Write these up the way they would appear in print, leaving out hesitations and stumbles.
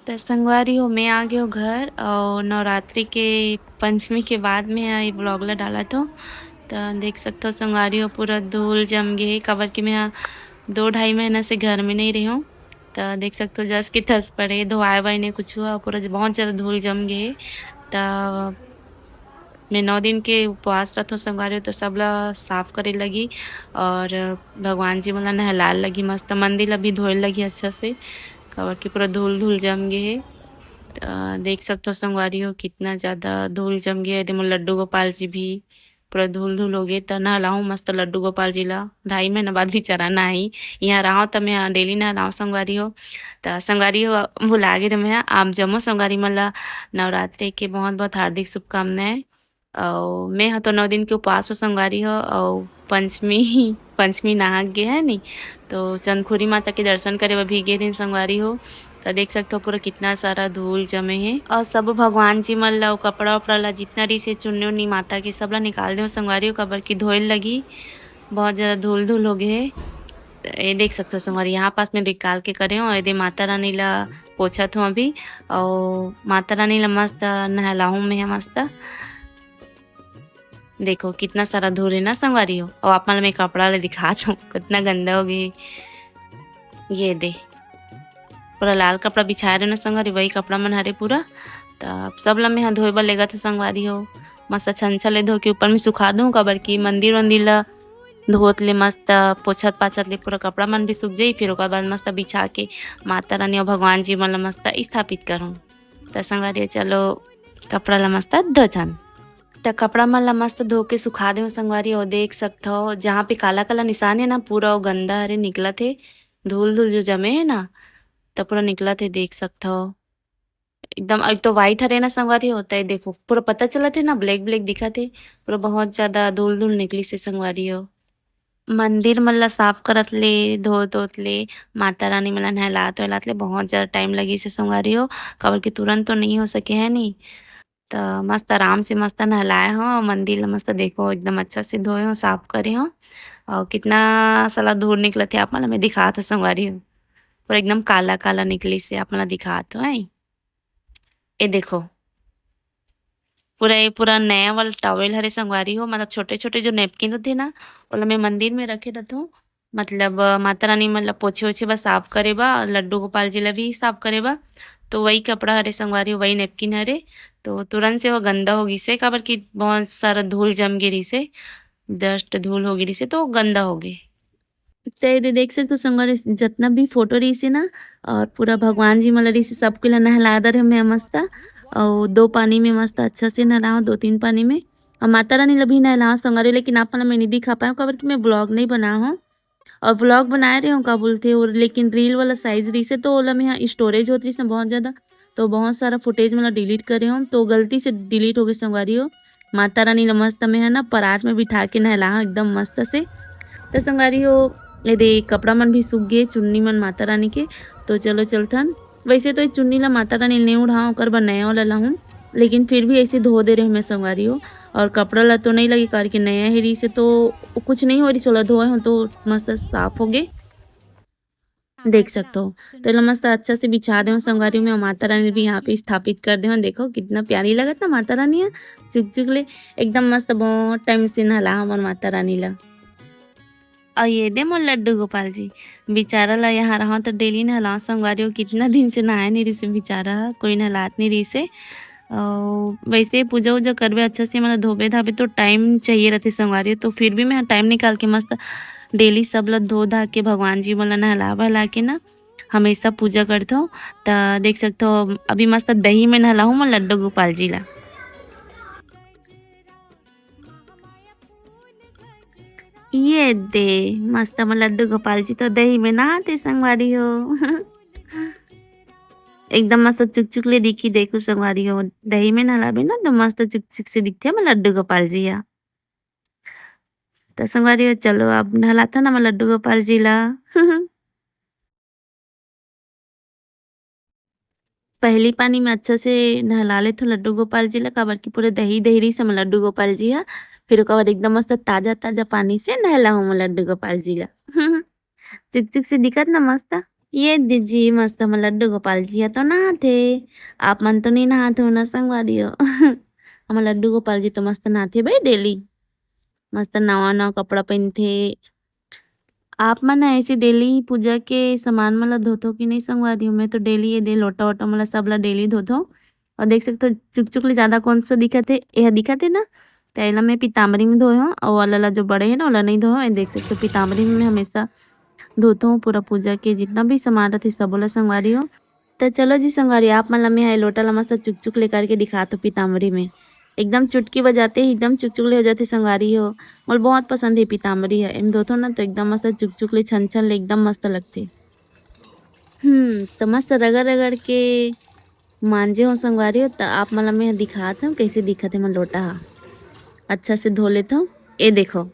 तो संगवारी हो मैं आ गयो घर और नवरात्रि के पंचमी के बाद में ये ब्लॉग ला डाला तो देख सकते हो संगवारी हो पूरा धूल जम गए काबर कि मैं 2-2.5 महीना से घर में नहीं रही हूँ। तो देख सकते हो जस की थस पड़े धोआए वाए नहीं कुछ हुआ पूरा बहुत ज़्यादा धूल जम गए। तो मैं 9 दिन के उपवास रखो संगवारी हो तो सबला साफ करे लगी और भगवान जी मला नहला लगी मस्त मंदिर ला भी धोए लगी अच्छा से काबर कि पूरा धूल धूल जम गए। देख सकते हो संगवारी हो कितना ज़्यादा धूल जम गया एकदम लड्डू गोपाल जी भी पूरा धूल धूल हो गए। तो नहलाऊँ मस्त लड्डू गोपाल जी ला 2.5 महीना बाद भी चराना आई यहाँ रहा तो मैं डेली नहलाऊँ संगवारी हो। तो संगवारी हो भुला गए मैं आप जमो संगवारी मला नवरात्रि के बहुत बहुत हार्दिक शुभकामनाएं। और मैं हाँ तो 9 दिन के उपवास हो संगवारी हो और पंचमी पंचमी नहा गए है नी तो चंदखुरी माता के दर्शन करे भी गए दिन संगवारी हो। तो देख सकते हो पूरा कितना सारा धूल जमे है और सब भगवान जी मन ला कपड़ा उपड़ा ला जितना रही से चुन्नी उन्नी माता के सब ला निकाल दे संगवारी हो काबर की धोए लगी बहुत ज़्यादा धूल धूल हो गए। ये देख सकते हो संगवारी यहाँ पास में निकाल के करे हूँ यदि माता रानी ला पोछा हूँ अभी और माता रानी ला मस्त नहलाऊँ मैं मस्त देखो कितना सारा धूल है ना संगवारी हो और आप मैं कपड़ा ले दिखा हूँ कितना गंदा हो गई ये दे पूरा लाल कपड़ा बिछाए रहे ना संगवारी वही कपड़ा मन हरे पूरा। तो सब ला मैं धोए बर लेगा था संगवारी हो मस्त छंछा ले धो के ऊपर में सुखा दूँ काबर की मंदिर वंदिर ला धोत ले मस्त पोछत पाछत ले पूरा कपड़ा मन भी सूख जाई फिर ओकर बाद मस्त बिछा के माता रानी और भगवान जी मन ला मस्त स्थापित करूँ। तो संगवारी चलो कपड़ा ला मस्त धोथन तो कपड़ा मन ला मस्त धो के सुखा दे संगवारी और देख सकते हो जहाँ पे काला काला निशान है ना पूरा वो गंदा हरे निकला थे धूल धूल जो जमे है ना तो पूरा निकला थे देख सकते हो एकदम अब तो वाइट हरे ना संगवारी होता है देखो पूरा पता चला थे ना ब्लैक ब्लैक दिखा थे पूरा बहुत ज्यादा धूल धूल निकली से संगवारी हो। मंदिर मला साफ करत ले धो धोत ले माता रानी मला नहलात वहलात ले बहुत ज़्यादा टाइम लगी से संगवारी हो काबर कि तुरंत तो नहीं हो सके है नहीं। तो मस्त आराम से मस्त नहलाए हो मंदिर ला मस्त देखो एकदम अच्छा से धोए हो साफ करे हो और कितना साला धूल निकला थे आप मला मैं दिखा था संगवारी हो और एकदम काला काला निकली से आप मला दिखा तो है ये देखो पूरा ये पूरा नया वाला टॉवेल हरे संगवारी हो मतलब छोटे छोटे जो नैपकिन होते ना ओला मैं मंदिर में रखे रहता हूँ मतलब माता रानी मतलब पोछे ओछे बस साफ करे बा लड्डू गोपाल जी ला भी साफ करे बा तो वही कपड़ा हरे संगवारी हो वही नैपकिन हरे तो तुरंत से वो गंदा हो गई से काबर की बहुत सारा धूल जम गिरी से डस्ट धूल हो गिरी से तो गंदा हो गए। तो ये देख सकते हो संगवारी जितना भी फोटो रही से ना और पूरा भगवान जी मला रही से सबके ला नहला दर मैं मस्त और 2 पानी में मस्त अच्छा से नहलाओ 2-3 पानी में और माता रानी ला भी नहलाओ संगवारी लेकिन आप मैं नहीं दिखा पाया काबर कि मैं ब्लॉग नहीं बना हूँ और व्लॉग बना रही हूँ का बोलते और लेकिन रील वाला साइज रही से तो ओला में यहाँ स्टोरेज होती है बहुत ज़्यादा तो बहुत सारा फुटेज मतलब डिलीट करे हूँ तो गलती से डिलीट हो गई संगवारी हो। माता रानी ला मस्त में है ना परात में बिठा के नहला एकदम मस्त से तो संगवारी हो ये दे कपड़ा मन भी सूख गए चुन्नी मन माता रानी के तो चलो चलथन वैसे तो ये चुन्नी ला माता रानी नहीं उड़ाऊँ कर बा नया वाला लाऊँ लेकिन फिर भी ऐसे धो दे रहे हूँ मैं संगवारी हो और कपड़ा ला तो नहीं लगी करके नया हेरी से तो कुछ नहीं हो रही चलो धोए हो तो मस्त साफ हो गए देख सकते हो। तो ला मस्त अच्छा से बिछा दे संगवारी में माता रानी भी यहाँ पे स्थापित कर दे देखो कितना प्यारी लगत ना माता रानी चुक चुक ले एकदम मस्त बहुत टाइम से नहला हमार माता रानी ला और ये दे मोर लड्डू गोपाल जी बेचारा ला यहाँ रहा तो डेली नहला संगवारी हो कितना दिन से नहाए नहीं रही से बेचारा कोई नहलात नहीं रही से और वैसे पूजा वूजा करबे अच्छा से मतलब धोबे धाबे तो टाइम चाहिए रहते संगवारी तो फिर भी मैं टाइम निकाल के मस्त डेली सब ला धो धा के भगवान जी मला नहला बहला के ना हमेशा पूजा करता हूँ। तो देख सकते हो अभी मस्त दही में नहलाऊँ मैं लड्डू गोपाल जी ला ये दे मस्त मैं लड्डू गोपाल जी तो दही में नहाते संगवारी हो एकदम मस्त चुक चुक ले दिखी देखो संगवारी हो दही में नहलाबे ना तो मस्त चुक चुक से दिखते मैं लड्डू गोपाल जी या तो संगवारी हो चलो अब नहलाता ना मैं लड्डू गोपाल जी ला पहली पानी में अच्छा से नहला ले तो लड्डू गोपाल जी ला काबर की पूरे दही दही से मैं लड्डू गोपाल जी हा फिर ओकर बाद एकदम मस्त ताजा ताजा पानी से नहला हूँ मैं लड्डू गोपाल जी ला चुक चुक से दिखत ना मस्त ये दीजिए मस्त हमर लड्डू गोपाल जी ह तो नहाथे। आप मन तो नहीं नहाते हो ना संगवारी हो। हमर लड्डू गोपाल जी तो मस्त नहाथे भाई डेली। मस्त नवा-नवा कपड़ा पहिनथे। आप मन ह ऐसे डेली पूजा के सामान मन ल धोथो कि नहीं संगवारी हो? मैं तो डेली ये दे लोटा-वोटा मन ल सब ल डेली धोथो। और देख सकते हो चुक-चुक ले ज़्यादा कोन सा दिखत हे? एहा दिखत हे ना? त एला मैं पीतांबरी में धोए हव अउ वाला ला जो बड़े हे ना ओला नहीं धोए हव। ए देख सकते हो पीतांबरी में मैं हमेशा धोता हूँ पूरा पूजा के जितना भी सामान रथे सबो ल संगवारी हो। तो चलो जी संगवारी आप मन ला मैं हा लोटा ला मस्त चुक-चुक ले करके दिखात हूँ पीतांबरी में। एकदम चुटकी बजाते ही एकदम चुक-चुक ले हो जाथे संगवारी हो। मोला बहुत पसंद हे पीतांबरी ह। एम धोथो ना तो एकदम मस्त चुक-चुक ले छन-छन ले एकदम मस्त लगथे। तो मस्त रगड़-रगड़ के मांजे हो संगवारी हो त आप मन ला मैं हा दिखात हूँ कैसे दिखत हे मोर लोटा ह। अच्छा से धो लेत हव। ए देखो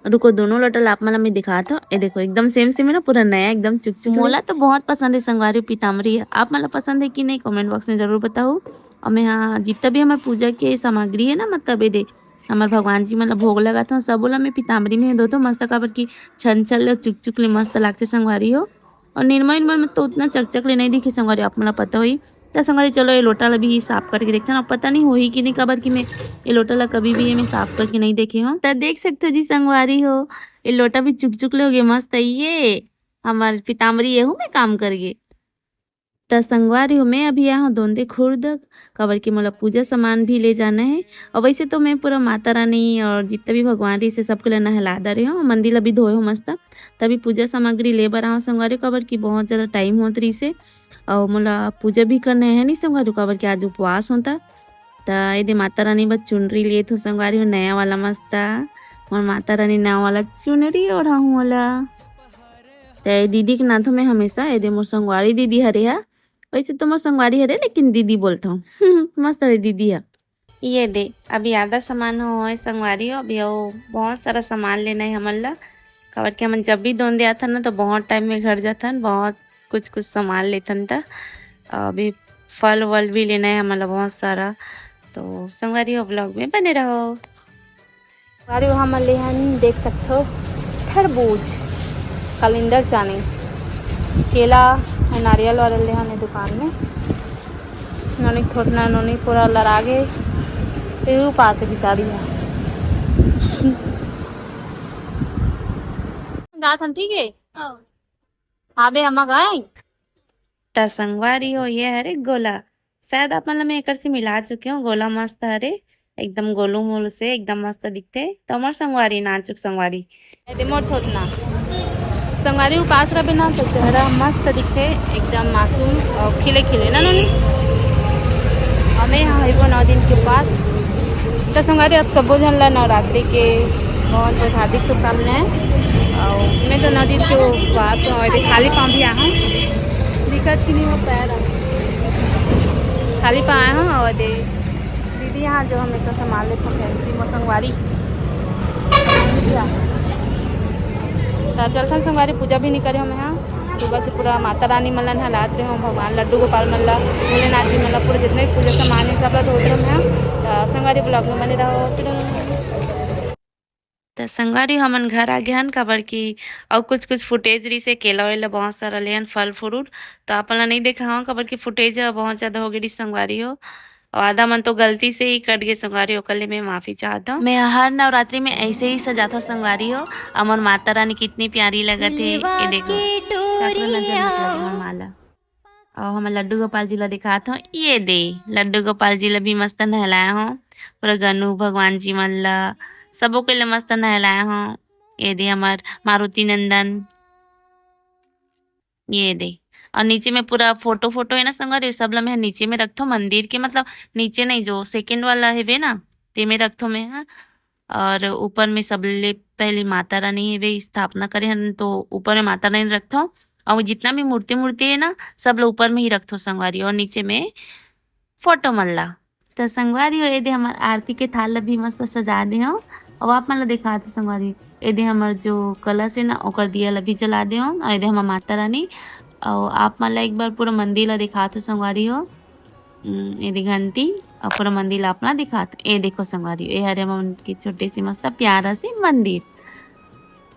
रुको दोनों लोटा ला आप मन ला मैं दिखात हव। ए देखो एकदम सेम है ना पूरा नया एकदम चुक-चुक ले। मोला तो बहुत पसंद है संगवारी पीतांबरी ह। आप मन ला पसंद है कि नहीं कमेंट बॉक्स में ज़रूर बताओ। और मैं हाँ जितना भी हमर पूजा के सामग्री है ना मतलब ए दे हमर भगवान जी मन ला भोग लगात हव सबो ला मैं पीतांबरी में धोथो मस्त काबर की छन-छन ले चुक-चुक ले मस्त लागथे संगवारी हो। और निर्मा-उरमा में तो उतना चक-चक ले नहीं दिखे संगवारी आप मन ला पता होही। त संगवारी चलो ये लोटा ला भी साफ करके देखते हैं अब पता नहीं होही कि नहीं काबर की मैं ये लोटा ला कभी भी मैं साफ करके नहीं देखे हव। त देख सकते हो जी संगवारी हो ये लोटा भी चुक-चुक ले होगे मस्त ये हमार पीतांबरी एहू में काम करगे। त संगवारी हो मैं अभी यहाँ दोंदे खुर्द काबर की मोला पूजा सामान भी ले जाना है। और वैसे तो मैं पूरा माता रानी और जितना भी भगवान रही से सबके ला नहला डरे हव मंदिर ला भी धोए हव मस्त। तभी पूजा सामग्री ले बर आवा संगवारी काबर की बहुत ज़्यादा टाइम होत रहिस हे। और मोला पूजा भी करना है नहीं संगवारी काबर की आज उपवास होता। त एदे माता रानी बर चुनरी लेत हो संगवारी हो नया वाला मस्त। मोर माता रानी नवा वाला चुनरी ओढ़ाहूँ ओला। त ए दीदी के नाथों में हमेशा एदे मोर संगवारी दीदी हरे हा। वैसे तो मोर संगवारी हरे लेकिन दीदी बोलथों। मस्त हरे दीदी हा। ये दे अभी आधा सामान हो संगवारी हो अभी अउ बहुत सारा सामान लेना है हमन ला। काबर की हमन जब भी दोंदे आथन ना तो बहुत टाइम में घर जाथन बहुत कुछ-कुछ सामान लेथन त अभी फल-वल भी लेना है हमन ला बहुत सारा। तो संगवारी हो ब्लॉग में बने रहो। संगवारी हो हमन ले हन देख सकथो खरबूज, कलिंदर चानी, केला नारियल वाला ले हन दुकान में। नोनी थोटना नोनी पूरा लरागे तेहू पास है बिचारी है। गाथन ठीक है आबे हम गए त संगवारी हो ये हरे गोला शायद आप मतलब मैं एकर से मिला चुके हूँ गोला मस्त हरे एकदम गोलू मोलू से एकदम मस्त दिखते तो हमार संगवारी नाचुक संगवारी मोर थोतना संगवारी उपास रहे ना तो चेहरा मस्त दिखते एकदम मासूम और खिले खिले ना नोनी। हमें यहाँ होइबो 9 दिन के पास तो संगवारी अब सबो झन ला नवरात्रि के बहुत बहुत हार्दिक शुभकामनाएं। और मैं तो 9 दिन के उपवास हूँ खाली पाँव भी आया दिक्कत की नहीं हो पैर खाली पाए हूँ। और दीदी यहाँ जो हमेशा संभाल लेते हैं फैंसी मो संगवारी चलते संगवारी पूजा भी नहीं करे हम यहाँ सुबह से पूरा माता रानी मल्ला नहलात रहे हूँ भगवान लड्डू गोपाल मल्ला भोलेनाथ जी मल्ला पूरे जितने भी पूजा सामान है सब धोते रहे यहाँ संगवारी ब्लॉग में बने रहो। तो संगवारी हमन घर आ गए हन काबर की और कुछ फुटेज रही से केला वेला बहुत सारा लेहन फल फ्रूट तो आप ला नहीं देखा हूँ काबर की फुटेज बहुत ज़्यादा हो गई संगवारी हो। और आधा मन तो गलती से ही कट गए संगवारी हो कल मैं माफ़ी चाहता हूँ। मैं हर नवरात्रि में ऐसे ही सजाता हूँ संगवारी हो। अमर माता रानी कितनी प्यारी लगत है ये देखो नजर मत लगे माला। और हम लड्डू गोपाल जी ला दिखात हूँ ये दे लड्डू गोपाल जी ला भी मस्त नहलाया हूँ पूरा गनु भगवान जी मन ला सबों के लिए मस्त नहलाया हूँ। ये दे हमार मारुति नंदन ये दे और नीचे में पूरा फोटो है ना संगवारी सब ला मैं नीचे में रखथो मंदिर के मतलब नीचे नहीं जो सेकंड वाला है ना ते में रखथो मैं हाँ। और ऊपर में सबले पहले माता रानी है स्थापना करे हन तो ऊपर में माता रानी रखथो और जितना भी मूर्ति है ना सब लोग ऊपर में ही रखथो संगवारी और नीचे में फोटो मल्ला। तो संगवारी हो एदे हमार आरती के थाल ला भी मस्त सजा दे हो और आप मन ला दिखा थे संगवारी एदे हमार जो कलश है ना ओकर दिया ला भी जला दे हो और एदे हमार माता रानी और आप मन ला एक बार पूरा मंदिर ला दिखा थे संगवारी हो। ये घंटी और पूरा मंदिर अपना दिखात ए देखो संगवारी ए हरे मन की छोटी सी मस्त प्यारा सी मंदिर।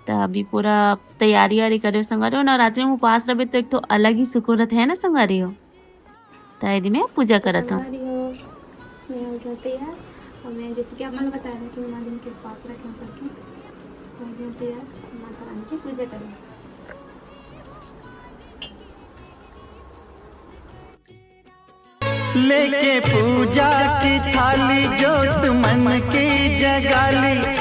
तो अभी पूरा तैयारी वारी करे संगवारी हो। नवरात्रि में उपवास रहे तो एक तो अलग ही सुकून रहता है ना संगवारी हो। तो यदि मैं पूजा करत हूँ। संगवारी हो, मैं हो गया तैयार। और मैं जैसे कि आप मैंने बताया था कि 9 दिन के उपवास रखें करके, मैं हो गया तैयार माता रानी की पूजा करें। लेके पूजा की थाली जो तुमन की जगाली।